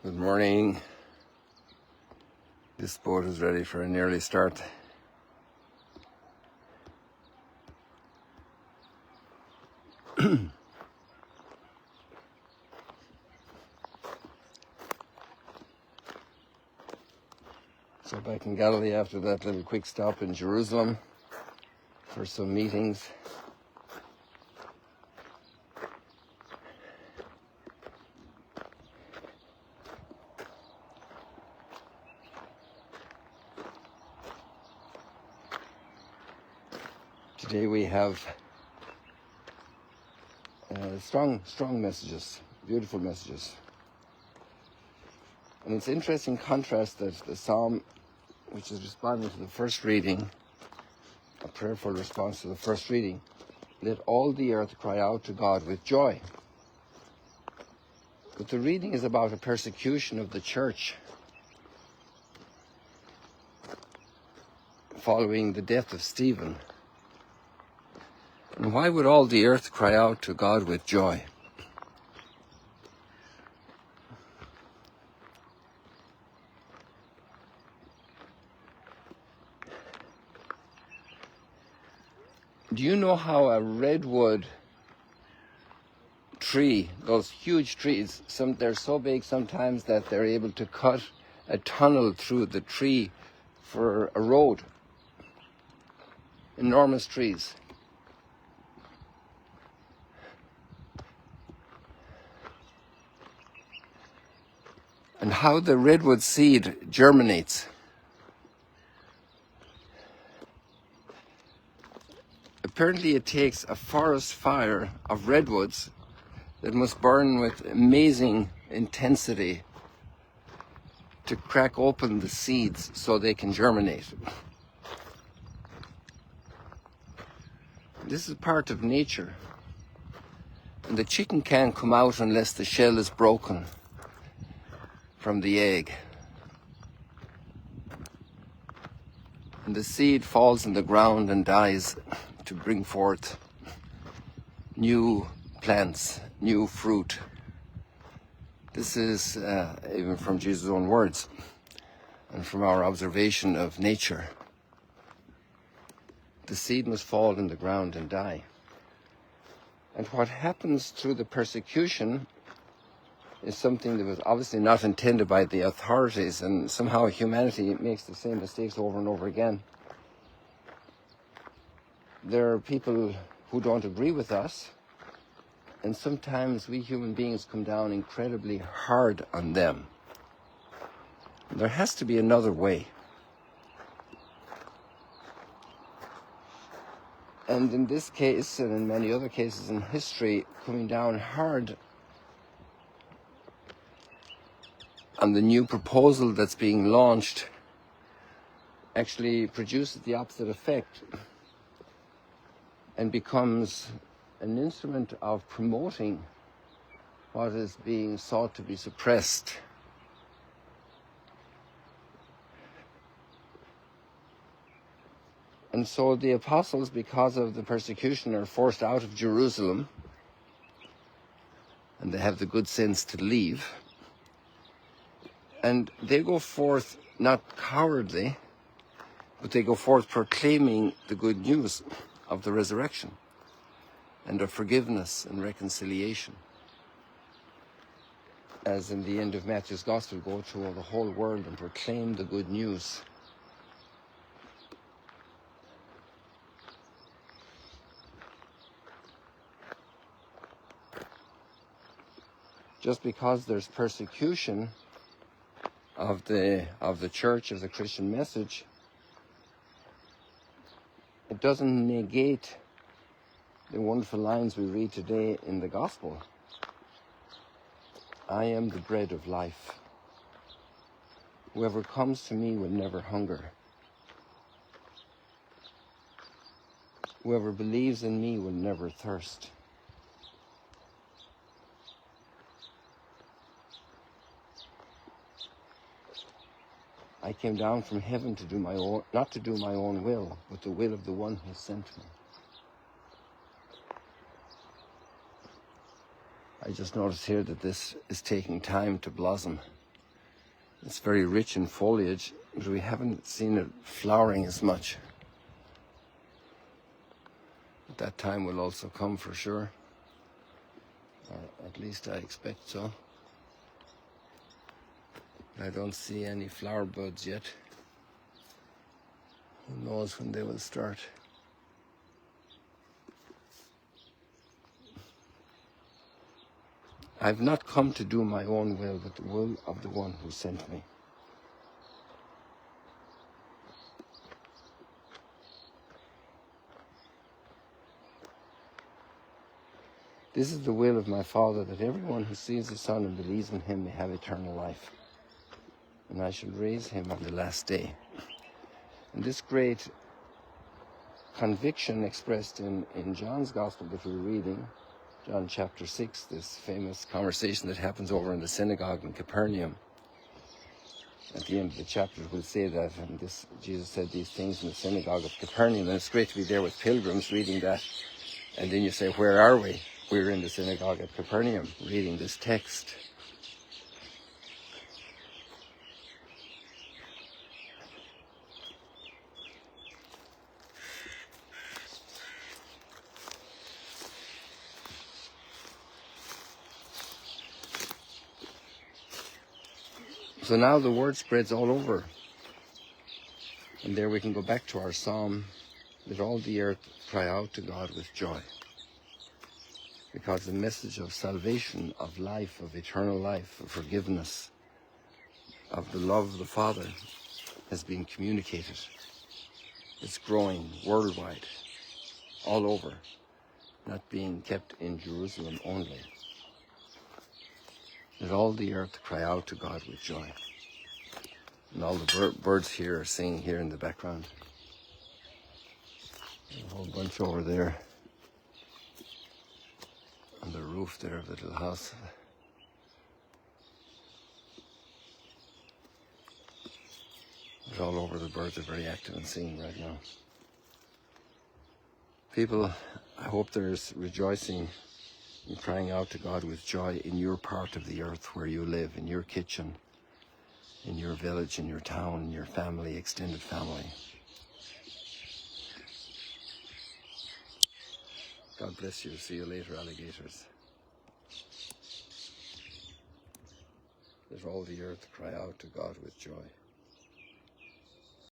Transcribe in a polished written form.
Good morning. This boat is ready for an early start. So back in Galilee after that little quick stop in Jerusalem for some meetings. Today we have strong messages, beautiful messages. And it's interesting contrast that the psalm, which is responding to the first reading, a prayerful response to the first reading, let all the earth cry out to God with joy. But the reading is about a persecution of the church following the death of Stephen. And why would all the earth cry out to God with joy? Do you know how a redwood tree, those huge trees, they're so big sometimes that they're able to cut a tunnel through the tree for a road? Enormous trees. And how the redwood seed germinates. Apparently it takes a forest fire of redwoods that must burn with amazing intensity to crack open the seeds so they can germinate. This is part of nature. And the chicken can't come out unless the shell is broken from the egg. And the seed falls in the ground and dies to bring forth new plants, new fruit. This is even from Jesus' own words and from our observation of nature. The seed must fall in the ground and die. And what happens through the persecution is something that was obviously not intended by the authorities, and somehow humanity makes the same mistakes over and over again. There are people who don't agree with us, and sometimes we human beings come down incredibly hard on them. There has to be another way. And in this case, and in many other cases in history, coming down hard on the new proposal that's being launched actually produces the opposite effect and becomes an instrument of promoting what is being sought to be suppressed. And so the apostles, because of the persecution, are forced out of Jerusalem, and they have the good sense to leave. And they go forth not cowardly, but they go forth proclaiming the good news of the resurrection and of forgiveness and reconciliation. As in the end of Matthew's Gospel, go to the whole world and proclaim the good news. Just because there's persecution of the church, of the Christian message, it doesn't negate the wonderful lines we read today in the Gospel. I am the bread of life. Whoever comes to me will never hunger. Whoever believes in me will never thirst. I came down from heaven to do my own, not to do my own will, but the will of the one who sent me. I just noticed here that this is taking time to blossom. It's very rich in foliage, but we haven't seen it flowering as much. But that time will also come for sure, or at least I expect so. I don't see any flower buds yet. Who knows when they will start? I've not come to do my own will, but the will of the one who sent me. This is the will of my Father, that everyone who sees the Son and believes in him may have eternal life. And I shall raise him on the last day. And this great conviction expressed in John's Gospel that we're reading, John chapter 6, this famous conversation that happens over in the synagogue in Capernaum. At the end of the chapter we'll say that, and Jesus said these things in the synagogue of Capernaum, and it's great to be there with pilgrims reading that. And then you say, where are we? We're in the synagogue at Capernaum reading this text. So now the word spreads all over. And there we can go back to our psalm, that all the earth cry out to God with joy. Because the message of salvation, of life, of eternal life, of forgiveness, of the love of the Father has been communicated. It's growing worldwide, all over, not being kept in Jerusalem only. Let all the earth cry out to God with joy. And all the birds here are singing here in the background. A whole bunch over there on the roof there of the little house. But all over, the birds are very active and singing right now. People, I hope there's rejoicing and crying out to God with joy in your part of the earth where you live, in your kitchen, in your village, in your town, in your family, extended family. God bless you. See you later, alligators. Let all the earth cry out to God with joy.